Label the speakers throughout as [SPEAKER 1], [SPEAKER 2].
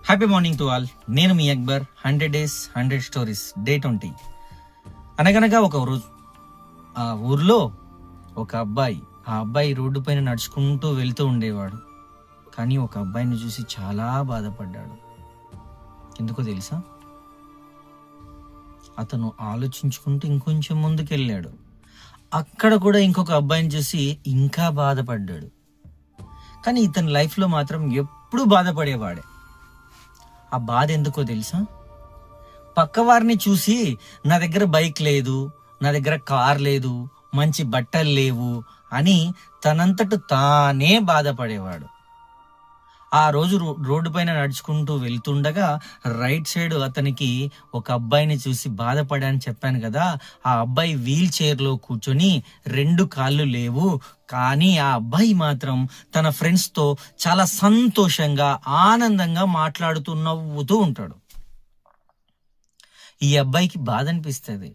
[SPEAKER 1] Happy morning to all. నేను మీ Akbar. 100 days 100 stories day 20. అనగనగా ఒక రోజు ఆ ఊర్లో ఒక అబ్బాయి, ఆ అబ్బాయి రోడ్డు పైన నడుచుకుంటూ వెళ్తూ ఉండేవాడు. కానీ ఒక అబ్బాయిని చూసి చాలా బాధపడ్డాడు. ఎందుకో తెలుసా? అతను ఆలోచించుకుంటూ ఇంకొంచెం ముందుకెళ్ళాడు. అక్కడ కూడా ఇంకొక అబ్బాయిని చూసి ఇంకా బాధపడ్డాడు. కానీ ఇతని లైఫ్లో మాత్రం ఎప్పుడు బాధపడేవాడే. ఆ బాధ ఎందుకో తెలుసా? పక్కవారిని చూసి నా దగ్గర బైక్ లేదు, నా దగ్గర కార్ లేదు, మంచి బట్టలు లేవు అని తనంతట తానే బాధపడేవాడు. ఆ రోజు రోడ్డు పైన నడుచుకుంటూ వెళ్తుండగా రైట్ సైడ్ అతనికి ఒక అబ్బాయిని చూసి బాధపడాని చెప్పాను కదా. ఆ అబ్బాయి వీల్ చైర్లో కూర్చొని 2 కాళ్ళు లేవు, కానీ ఆ అబ్బాయి మాత్రం తన ఫ్రెండ్స్తో చాలా సంతోషంగా ఆనందంగా మాట్లాడుతూ నవ్వుతూ ఉంటాడు. ఈ అబ్బాయికి బాధ అనిపిస్తుంది.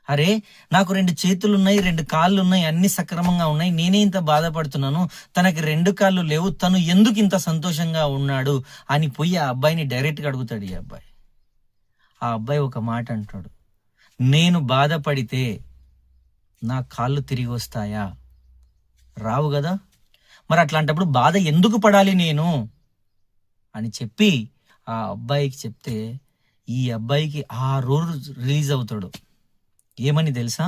[SPEAKER 1] అరే, నాకు 2 చేతులు ఉన్నాయి, 2 కాళ్ళు ఉన్నాయి, అన్ని సక్రమంగా ఉన్నాయి, నేనే ఇంత బాధపడుతున్నాను, తనకి 2 కాళ్ళు లేవు, తను ఎందుకు ఇంత సంతోషంగా ఉన్నాడు అని పోయి ఆ అబ్బాయిని డైరెక్ట్గా అడుగుతాడు. ఆ అబ్బాయి ఒక మాట అంటాడు, నేను బాధపడితే నా కాళ్ళు తిరిగి వస్తాయా? రావు కదా. మరి అట్లాంటప్పుడు బాధ ఎందుకు పడాలి నేను అని చెప్పి ఆ అబ్బాయికి చెప్తే, ఈ అబ్బాయికి ఆ రోజు రిలీజ్ అవుతాడు. ఏమని తెలుసా?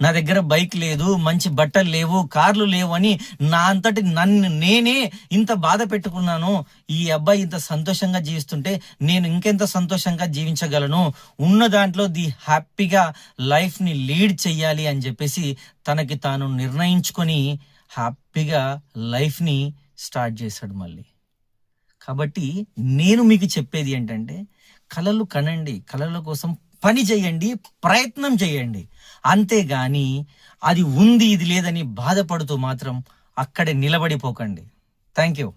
[SPEAKER 1] నా దగ్గర బైక్ లేదు, మంచి బట్టలు లేవు, కార్లు లేవు అని నా అంతటి నేనే ఇంత బాధ పెట్టుకున్నాను. ఈ అబ్బాయి ఇంత సంతోషంగా జీవిస్తుంటే నేను ఇంకెంత సంతోషంగా జీవించగలను, ఉన్న దాంట్లో హ్యాపీగా లైఫ్ని లీడ్ చెయ్యాలి అని చెప్పేసి తనకి తాను నిర్ణయించుకొని హ్యాపీగా లైఫ్ని స్టార్ట్ చేశాడు మళ్ళీ. కాబట్టి నేను మీకు చెప్పేది ఏంటంటే, కలలు కనండి, కలల కోసం పని చేయండి, ప్రయత్నం చేయండి. అంతేగాని అది ఉంది ఇది లేదని బాధపడుతూ మాత్రం అక్కడే నిలబడిపోకండి. Thank you.